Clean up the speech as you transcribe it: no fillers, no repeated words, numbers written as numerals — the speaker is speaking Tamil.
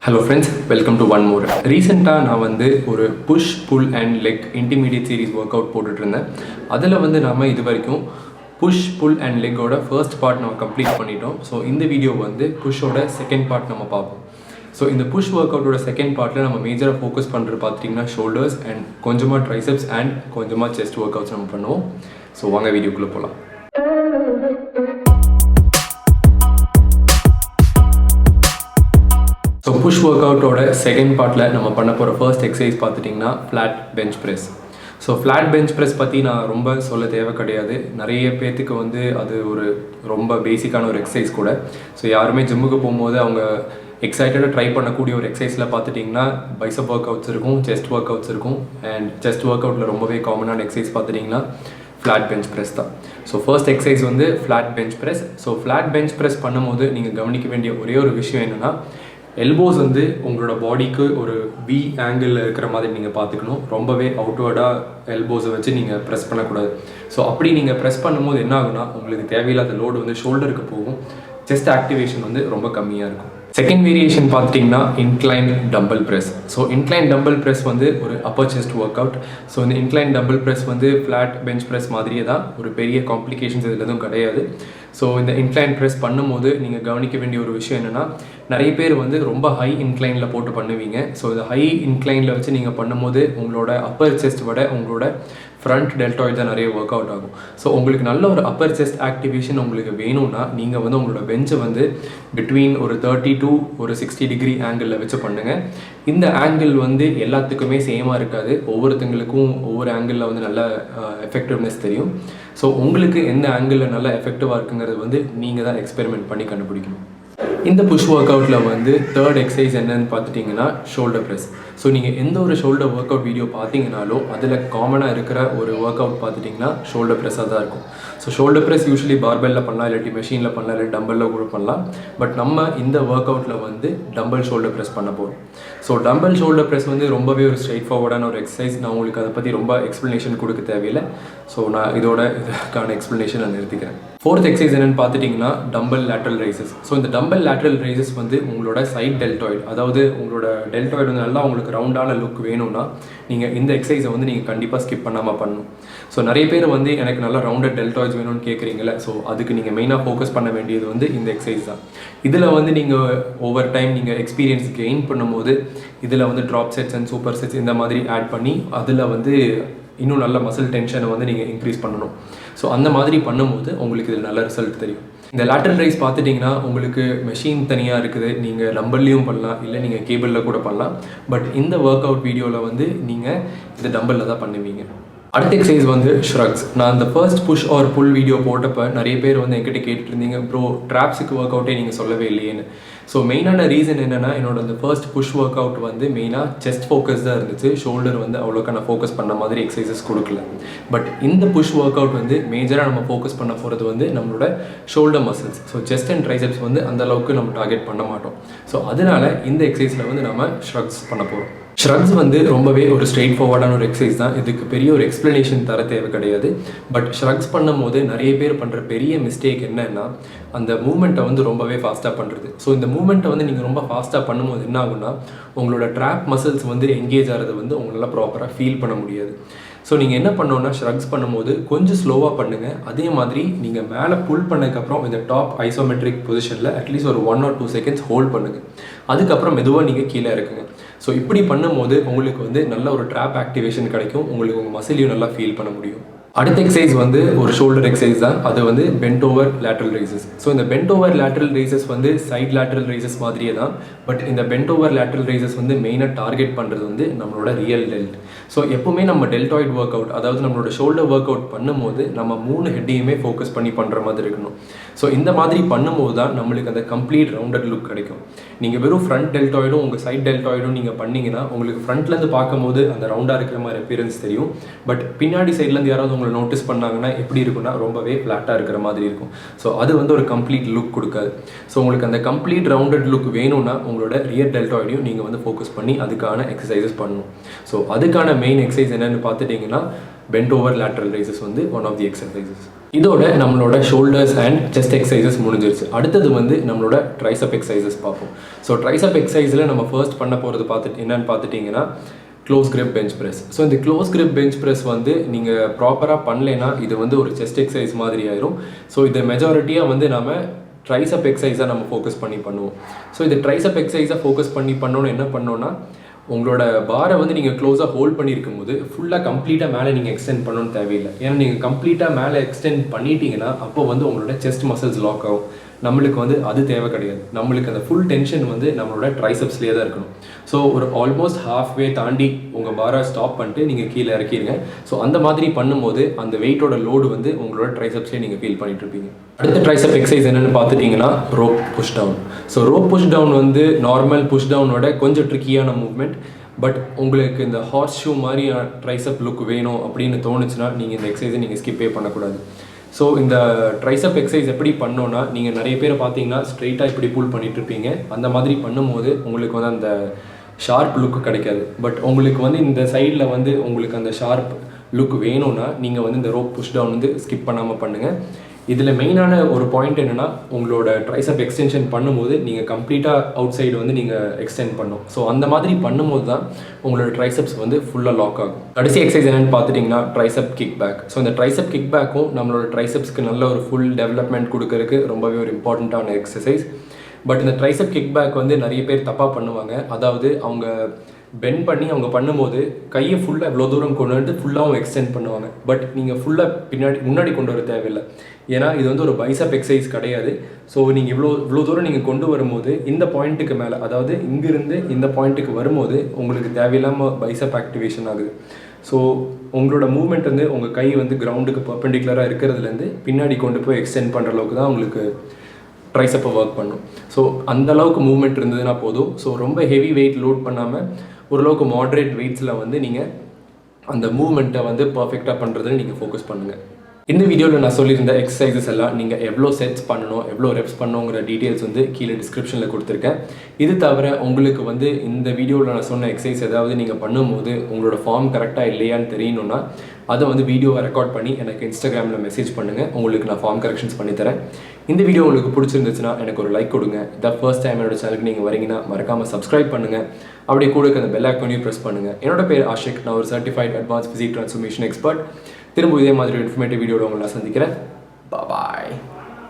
Hello friends, welcome to one more. Recently நான் வந்து ஒரு push pull and leg intermediate series workout போட்டுட்டு இருந்தேன். அதில் வந்து நாம இது வரைக்கும் push pull and leg ஓட first part நம்ம கம்ப்ளீட் பண்ணிட்டோம். ஸோ இந்த வீடியோ வந்து push ஓட செகண்ட் பார்ட் நம்ம பார்ப்போம். ஸோ இந்த புஷ் ஒர்க் அவுட்டோட செகண்ட் பார்ட்டில் நம்ம மேஜராக ஃபோக்கஸ் பண்ணுறது பார்த்துட்டிங்கன்னா ஷோல்டர்ஸ் அண்ட் கொஞ்சமாக ட்ரைசெப்ஸ் அண்ட் கொஞ்சமாக செஸ்ட் ஒர்க் அவுட்ஸ் நம்ம பண்ணுவோம். ஸோ வாங்க வீடியோக்குள்ளே போகலாம். ஸோ புஷ் ஒர்க் அவுட்டோட செகண்ட் பார்ட்டில் நம்ம பண்ண போகிற ஃபர்ஸ்ட் எக்ஸசைஸ் பார்த்துட்டிங்கன்னா flat bench press. So flat bench press பற்றி நான் ரொம்ப சொல்ல தேவை கிடையாது. நிறைய பேர்த்துக்கு வந்து அது ஒரு ரொம்ப பேசிக்கான ஒரு எக்ஸசைஸ் கூட. ஸோ யாருமே ஜிம்முக்கு போகும்போது அவங்க எக்ஸைட்டடாக ட்ரை பண்ணக்கூடிய ஒரு எக்ஸசைஸில் பார்த்துட்டிங்கன்னா பைசப் ஒர்க் அவுட்ஸ் இருக்கும், செஸ்ட் ஒர்க் அவுட்ஸ் இருக்கும். அண்ட் செஸ்ட் ஒர்க் அவுட்டில் ரொம்பவே காமனான எக்ஸசைஸ் பார்த்துட்டிங்கன்னா ஃப்ளாட் பெஞ்ச் ப்ரெஸ் தான். ஸோ ஃபர்ஸ்ட் எக்ஸசைஸ் வந்து flat bench press. So flat bench press பண்ணும்போது நீங்கள் கவனிக்க வேண்டிய ஒரே ஒரு விஷயம் என்னென்னா, எல்போஸ் வந்து உங்களோட பாடிக்கு ஒரு வி ஆங்கிளில் இருக்கிற மாதிரி நீங்கள் பார்த்துக்கணும். ரொம்பவே அவுட்வர்டாக எல்போஸை வச்சு நீங்கள் ப்ரெஸ் பண்ணக்கூடாது. ஸோ அப்படி நீங்கள் ப்ரெஸ் பண்ணும்போது என்ன ஆகுனா, உங்களுக்கு தேவையில்லாத லோடு வந்து ஷோல்டருக்கு போகும், செஸ்ட் ஆக்டிவேஷன் வந்து ரொம்ப கம்மியாக இருக்கும். செகண்ட் வேரியேஷன் பார்த்துட்டிங்கன்னா incline dumbbell press. So incline dumbbell press வந்து ஒரு upper chest workout. So இந்த இன்க்ளைன் டம்பிள் ப்ரெஸ் வந்து ஃப்ளாட் பெஞ்ச் ப்ரெஸ் மாதிரியே தான், ஒரு பெரிய காம்ப்ளிகேஷன்ஸ் இதில் எதுவும் கிடையாது. ஸோ இந்த இன்க்ளைன் ப்ரெஸ் பண்ணும்போது நீங்கள் கவனிக்க வேண்டிய ஒரு விஷயம் என்னென்னா, நிறைய பேர் வந்து ரொம்ப ஹை இன்க்ளைனில் போட்டு பண்ணுவீங்க. ஸோ இந்த ஹை இன்க்ளைனில் வச்சு நீங்கள் பண்ணும்போது உங்களோட அப்பர் செஸ்ட் விட உங்களோட ஃப்ரண்ட் டெல்டாய்ட் தான் நிறைய ஒர்க் அவுட் ஆகும். ஸோ உங்களுக்கு நல்ல ஒரு அப்பர் செஸ்ட் ஆக்டிவேஷன் உங்களுக்கு வேணும்னா நீங்கள் வந்து உங்களோட பெஞ்சை வந்து பிட்வீன் ஒரு 30 to ஒரு 60 டிகிரி ஆங்கிளில் வச்சு பண்ணுங்கள். இந்த ஆங்கிள் வந்து எல்லாத்துக்குமே சேமாக இருக்காது. ஒவ்வொருத்தங்களுக்கும் ஒவ்வொரு ஆங்கிளில் வந்து நல்ல எஃபெக்டிவ்னஸ் தெரியும். ஸோ உங்களுக்கு எந்த ஆங்கிளில் நல்ல எஃபெக்டிவாக இருக்குங்கிறது வந்து நீங்கள் தான் எக்ஸ்பெரிமெண்ட் பண்ணி கண்டுபிடிக்கணும். இந்த புஷ் ஒர்க் அவுட்டில் வந்து தேர்ட் எக்ஸசைஸ் என்னன்னு பார்த்துட்டிங்கன்னா ஷோல்டர் ப்ரெஸ். ஸோ நீங்கள் எந்த ஒரு ஷோல்டர் ஒர்க் அவுட் வீடியோ பார்த்தீங்கனாலும் அதில் காமனாக இருக்கிற ஒரு ஒர்க் அவுட் பார்த்துட்டிங்கன்னா ஷோல்டர் ப்ரெஸ்ஸாக தான் இருக்கும். ஸோ ஷோல்டர் ப்ரெஸ் யூஸ்வலி பார்பெல்லில் பண்ணலாம், இல்லாட்டி மெஷினில் பண்ணலாம், இல்லாட்டி டம்பலில் கூட பண்ணலாம். பட் நம்ம இந்த ஒர்க் அவுட்டில் வந்து டம்பல் ஷோல்டர் ப்ரெஸ் பண்ண போகிறோம். ஸோ டம்பல் ஷோல்டர் ப்ரெஸ் வந்து ரொம்பவே ஒரு ஸ்ட்ரெயிட் ஃபார்வர்டான ஒரு எக்ஸசைஸ். நான் உங்களுக்கு அதை பற்றி ரொம்ப எக்ஸ்ப்ளனேஷன் கொடுக்க தேவையில்லை. ஸோ நான் இதுக்கான எக்ஸ்ப்ளனேஷன் நான் நிறுத்திக்கிறேன். ஃபோர்த் எக்ஸசைஸ் என்னென்னு பார்த்துட்டிங்கன்னா டம்பல் லேட்ரல் ரைசஸ். ஸோ இந்த டம்பல் லேட்ரல் ரைசஸ் வந்து உங்களோட சைட் டெல்டாய்டு, அதாவது உங்களோட டெல்டாய்டு வந்து நல்லா உங்களுக்கு ரவுண்டான லுக் வேணும்னா நீங்கள் இந்த எக்ஸசைஸை வந்து நீங்கள் கண்டிப்பாக ஸ்கிப் பண்ணாமல் பண்ணணும். ஸோ நிறைய பேர் வந்து எனக்கு நல்லா ரவுண்டட் டெல்டாய்ட்ஸ் வேணும்னு கேட்குறீங்களே. ஸோ அதுக்கு நீங்கள் மெயினாக ஃபோக்கஸ் பண்ண வேண்டியது வந்து இந்த எக்ஸசைஸ் தான். இதில் வந்து நீங்கள் ஓவர் டைம் நீங்கள் எக்ஸ்பீரியன்ஸ் கெயின் பண்ணும்போது இதில் வந்து drop sets and super sets இந்த மாதிரி ஆட் பண்ணி அதில் வந்து இன்னும் நல்ல மசில் டென்ஷனை வந்து நீங்கள் இன்க்ரீஸ் பண்ணணும். ஸோ அந்த மாதிரி பண்ணும்போது உங்களுக்கு இதில் நல்ல ரிசல்ட் தெரியும். இந்த லேட்டரல் ரைஸ் பார்த்துட்டிங்கன்னா உங்களுக்கு மெஷின் தனியாக இருக்குது, நீங்கள் டம்பல்லையும் பண்ணலாம், இல்லை நீங்கள் கேபிளில் கூட பண்ணலாம். பட் இந்த ஒர்க் அவுட் வீடியோவில் வந்து நீங்கள் இந்த டம்பலில் தான் பண்ணுவீங்க. அடுத்த எக்ஸசைஸ் வந்து ஷ்ரக்ஸ். நான் அந்த ஃபர்ஸ்ட் புஷ் ஆர் புல் வீடியோ போட்டப்போ நிறைய பேர் வந்து என்கிட்ட கேட்டுட்டு இருந்தீங்க, ப்ரோ ட்ராப்ஸுக்கு ஒர்க் அவுட்டே நீங்கள் சொல்லவே இல்லையேன்னு. ஸோ மெயினான ரீசன் என்னென்னா, என்னோட அந்த ஃபர்ஸ்ட் புஷ் ஒர்க் அவுட் வந்து மெயினாக செஸ்ட் ஃபோக்கஸ் தான் இருந்துச்சு. ஷோல்டர் வந்து அவ்வளோக்கா நான் ஃபோக்கஸ் பண்ண மாதிரி எக்ஸசைசஸ் கொடுக்கல. பட் இந்த புஷ் ஒர்க் அவுட் வந்து மேஜராக நம்ம ஃபோக்கஸ் பண்ண போகிறது வந்து நம்மளோட shoulder muscles. So chest and triceps வந்து அந்த அளவுக்கு நம்ம டார்கெட் பண்ண மாட்டோம். ஸோ அதனால இந்த எக்ஸசைஸில் வந்து நம்ம ஷ்ரக்ஸ் பண்ண போகிறோம். ஷ்ரக்ஸ் வந்து ரொம்பவே ஒரு ஸ்ட்ரெயிட் ஃபார்வர்டான ஒரு எக்ஸசைஸ் தான். இதுக்கு பெரிய ஒரு எக்ஸ்ப்ளனேஷன் தர தேவை கிடையாது. பட் ஷ்ரக்ஸ் பண்ணும்போது நிறைய பேர் பண்ணுற பெரிய மிஸ்டேக் என்னன்னா, அந்த மூமெண்ட்டை வந்து ரொம்பவே ஃபாஸ்ட்டாக பண்ணுறது. ஸோ இந்த மூமெண்ட்டை வந்து நீங்கள் ரொம்ப ஃபாஸ்ட்டாக பண்ணும்போது என்ன ஆகுன்னா, உங்களோட ட்ராப் மசில்ஸ் வந்து எங்கேஜ் ஆகிறது வந்து உங்களால் ப்ராப்பராக ஃபீல் பண்ண முடியாது. ஸோ நீங்கள் என்ன பண்ணணும்னா, ஷ்ரக்ஸ் பண்ணும்போது கொஞ்சம் ஸ்லோவாக பண்ணுங்கள். அதே மாதிரி நீங்கள் மேலே புல் பண்ணதுக்கப்புறம் இந்த டாப் ஐசோமெட்ரிக் பொசிஷனில் அட்லீஸ்ட் ஒரு 1 or 2 seconds ஹோல்ட் பண்ணுங்கள். அதுக்கப்புறம் மெதுவாக நீங்கள் கீழே இருக்குங்க. ஸோ இப்படி பண்ணும்போது உங்களுக்கு வந்து நல்ல ஒரு ட்ராப் ஆக்டிவேஷன் கிடைக்கும், உங்களுக்கு உங்கள் மசிலையும் நல்லா ஃபீல் பண்ண முடியும். அடுத்த எக்ஸசைஸ் வந்து ஒரு ஷோல்டர் எக்ஸசைஸ் தான். அது வந்து bent over lateral raises. So இந்த பெண்ட் ஓவர் லேட்ரல் ரைசஸ் வந்து சைட் லேட்ரல் ரைசஸ் மாதிரியே தான். பட் இந்த பெண்ட் ஓவர் லேட்ரல் ரைசஸ் வந்து மெயினாக டார்கெட் பண்ணுறது வந்து நம்மளோட ரியல் டெல்ட். ஸோ எப்போவுமே நம்ம டெல்டாய்ட் ஒர்க் அவுட், அதாவது நம்மளோட ஷோல்டர் ஒர்க் அவுட் பண்ணும்போது நம்ம 3 ஹெட்டையுமே ஃபோக்கஸ் பண்ணி பண்ணுற மாதிரி இருக்கணும். ஸோ இந்த மாதிரி பண்ணும்போது தான் நம்மளுக்கு அந்த கம்ப்ளீட் ரவுண்டட் லுக் கிடைக்கும். நீங்கள் வெறும் ஃப்ரண்ட் டெல்டாய்டும் உங்கள் சைட் டெல்டாய்டும் நீங்கள் பண்ணிங்கன்னா உங்களுக்கு ஃப்ரண்ட்லேருந்து பார்க்கும்போது அந்த ரவுண்டாக இருக்கிற மாதிரி அப்பியரன்ஸ் தெரியும். பட் பின்னாடி சைட்லேருந்து யாராவது உங்களை நோட்டீஸ் பண்ணாங்கன்னா எப்படி இருக்குன்னா, ரொம்பவே ஃப்ளாட்டாக இருக்கிற மாதிரி இருக்கும். ஸோ அது வந்து ஒரு கம்ப்ளீட் லுக் கொடுக்காது. ஸோ உங்களுக்கு அந்த கம்ப்ளீட் ரவுண்டட் லுக் வேணும்னா உங்களோட ரியர் டெல்டாய்டையும் நீங்கள் வந்து ஃபோக்கஸ் பண்ணி அதுக்கான எக்ஸசைசஸ் பண்ணணும். ஸோ அதுக்கான மெயின் எக்ஸசைஸ் என்னென்னு பார்த்துட்டிங்கன்னா பெண்ட் ஓவர் லேட்ரல் ரைசஸ் வந்து ஒன் ஆஃப் தி எக்ஸசைசஸ். இதோட நம்மளோட ஷோல்டர்ஸ் அண்ட் செஸ்ட் எக்ஸசைசஸ் முடிஞ்சிருச்சு. அடுத்தது வந்து நம்மளோட ட்ரைசப் எக்ஸசைசஸ் பார்ப்போம். ஸோ ட்ரைசப் எக்ஸசைஸில் நம்ம ஃபர்ஸ்ட் பண்ண போகிறது என்னென்னு பார்த்துட்டிங்கன்னா close grip bench press. So இந்த க்ளோஸ் கிரிப் பெஞ்ச் ப்ரெஸ் வந்து நீங்கள் ப்ராப்பராக பண்ணலைன்னா இது வந்து ஒரு செஸ்ட் எக்ஸசைஸ் மாதிரி ஆயிரும். ஸோ இதை மெஜாரிட்டியாக வந்து நம்ம ட்ரைசப் எக்ஸசைஸாக நம்ம ஃபோக்கஸ் பண்ணி பண்ணுவோம். ஸோ இது ட்ரைசப் எக்ஸசைஸாக ஃபோக்கஸ் பண்ணி பண்ணோன்னு என்ன பண்ணோன்னா உங்களோட பாரை வந்து நீங்கள் க்ளோஸாக ஹோல்ட் பண்ணியிருக்கும் போது ஃபுல்லாக கம்ப்ளீட்டாக மேலே நீங்கள் எக்ஸ்டெண்ட் பண்ணணும்னு தேவையில்லை. ஏன்னா நீங்கள் கம்ப்ளீட்டாக மேலே எக்ஸ்டெண்ட் பண்ணிட்டீங்கன்னா அப்போ வந்து உங்களோட செஸ்ட் மசில்ஸ் லாக் ஆகும். நம்மளுக்கு வந்து அது தேவை கிடையாது. நம்மளுக்கு அந்த ஃபுல் டென்ஷன் வந்து நம்மளோட ட்ரைசப்ஸ்லேயே தான் இருக்கணும். ஸோ ஒரு ஆல்மோஸ்ட் ஹாஃப்வே தாண்டி உங்கள் பாரை ஸ்டாப் பண்ணிட்டு நீங்கள் கீழே இறக்கிடுங்க. ஸோ அந்த மாதிரி பண்ணும்போது அந்த வெயிட்டோட லோடு வந்து உங்களோட ட்ரைசப்ஸ்லேயே நீங்கள் ஃபீல் பண்ணிட்டு இருப்பீங்க. அடுத்த ட்ரைசப் எக்ஸசைஸ் என்னென்னு பார்த்துட்டிங்கன்னா rope push down. So rope push down வந்து நார்மல் புஷ் டவுனோட கொஞ்சம் ட்ரிக்கியான மூவ்மெண்ட். பட் உங்களுக்கு இந்த ஹார்ஸ் ஷூ மாதிரி ட்ரைசப் லுக் வேணும் அப்படின்னு தோணுச்சுன்னா நீங்கள் இந்த எக்ஸசைஸை நீங்கள் ஸ்கிப்பே பண்ணக்கூடாது. ஸோ இந்த ட்ரைசப் எக்ஸசைஸ் எப்படி பண்ணோன்னா நீங்கள் நிறைய பேரை பார்த்தீங்கன்னா ஸ்ட்ரெயிட்டாக இப்படி புல் பண்ணிட்டு இருப்பீங்க. அந்த மாதிரி பண்ணும்போது உங்களுக்கு வந்து அந்த ஷார்ப் லுக் கிடைக்காது. பட் உங்களுக்கு வந்து இந்த சைடில் வந்து உங்களுக்கு அந்த ஷார்ப் லுக் வேணும்னா நீங்கள் வந்து இந்த ரோப் புஷ் டவுன் வந்து ஸ்கிப் பண்ணாமல் பண்ணுங்கள். இதில் மெயினான ஒரு பாயிண்ட் என்னென்னா உங்களோட ட்ரைசப் எக்ஸ்டென்ஷன் பண்ணும்போது நீங்கள் கம்ப்ளீட்டாக அவுட் சைடு வந்து நீங்கள் எக்ஸ்டெண்ட் பண்ணணும். ஸோ அந்த மாதிரி பண்ணும்போது தான் உங்களோட ட்ரைசப்ஸ் வந்து ஃபுல்லாக லாக் ஆகும். கடைசி எக்ஸசைஸ் என்னென்னு பார்த்துட்டிங்கன்னா ட்ரைசப் கிக் பேக். ஸோ இந்த ட்ரைசப் கிக் பேக்கும் நம்மளோட ட்ரைசப்ஸ்க்கு நல்ல ஒரு ஃபுல் டெவலப்மெண்ட் கொடுக்கறதுக்கு ரொம்பவே ஒரு இம்பார்ட்டண்ட்டான எக்ஸசைஸ். பட் இந்த ட்ரைசப் கிக் பேக் வந்து நிறைய பேர் தப்பாக பண்ணுவாங்க. அதாவது அவங்க பெண்ட் பண்ணி அவங்க பண்ணும்போது கையை ஃபுல்லாக இவ்வளோ தூரம் கொண்டு வந்து ஃபுல்லாக அவங்க எக்ஸ்டெண்ட் பண்ணுவாங்க. பட் நீங்கள் ஃபுல்லாக முன்னாடி கொண்டு வர தேவையில்லை. ஏன்னா இது வந்து ஒரு பைசப் எக்ஸசைஸ் கிடையாது. ஸோ நீங்கள் இவ்வளோ தூரம் நீங்கள் கொண்டு வரும்போது இந்த பாயிண்ட்டுக்கு மேலே, அதாவது இங்கிருந்து இந்த பாயிண்ட்டுக்கு வரும்போது உங்களுக்கு தேவையில்லாமல் பைசப் ஆக்டிவேஷன் ஆகுது. ஸோ உங்களோட மூவ்மெண்ட் வந்து உங்கள் கை வந்து கிரவுண்டுக்கு பர்பெண்டிகுலராக இருக்கிறதுலேருந்து பின்னாடி கொண்டு போய் எக்ஸ்டெண்ட் பண்ணுற அளவுக்கு தான் உங்களுக்கு ட்ரைசப்பை ஒர்க் பண்ணும். ஸோ அந்தளவுக்கு மூவ்மெண்ட் இருந்ததுன்னா போதும். ஸோ ரொம்ப ஹெவி வெயிட் லோட் பண்ணாமல் ஓரளவுக்கு மாட்ரேட் வெயிட்ஸில் வந்து நீங்கள் அந்த மூவ்மெண்ட்டை வந்து பர்ஃபெக்டாக பண்ணுறதுல நீங்கள் ஃபோக்கஸ் பண்ணுங்கள். இந்த வீடியோவில் நான் சொல்லியிருந்த எக்ஸசைசஸ் எல்லாம் நீங்கள் எவ்வளோ செட்ஸ் பண்ணணும், எவ்வளோ ரெப்ஸ் பண்ணணுங்கிற டீட்டெயில்ஸ் வந்து கீழே டிஸ்கிரிப்ஷனில் கொடுத்துருக்கேன். இது தவிர உங்களுக்கு வந்து இந்த வீடியோவில் நான் சொன்ன எக்ஸசைஸ் ஏதாவது நீங்கள் பண்ணும்போது உங்களோட ஃபார்ம் கரெக்டாக இல்லையான்னு தெரியணுன்னா அதை வந்து வீடியோவை ரெக்கார்ட் பண்ணி எனக்கு இன்ஸ்டாகிராமில் மெசேஜ் பண்ணுங்கள். உங்களுக்கு நான் ஃபார்ம் கரெக்ஷன்ஸ் பண்ணித்தரேன். இந்த வீடியோ உங்களுக்கு பிடிச்சிருந்துச்சுன்னா எனக்கு ஒரு லைக் கொடுங்க. இதான் ஃபர்ஸ்ட் டைம் என்னோட சேனலுக்கு நீங்கள் வரீங்கன்னா மறக்காமல் சப்ஸ்கிரைப் பண்ணுங்கள். அப்படியே கூட அந்த பெல் ஐக்கானையும் ப்ரெஸ் பண்ணுங்கள். என்னோட பேர் ஆஷிக். நான் ஒரு certified advance physique transformation expert. திரும்ப இதே மாதிரி இன்ஃபர்மேட்டிவ் வீடியோவில் உங்களை நான் சந்திக்கிறேன். பாய்.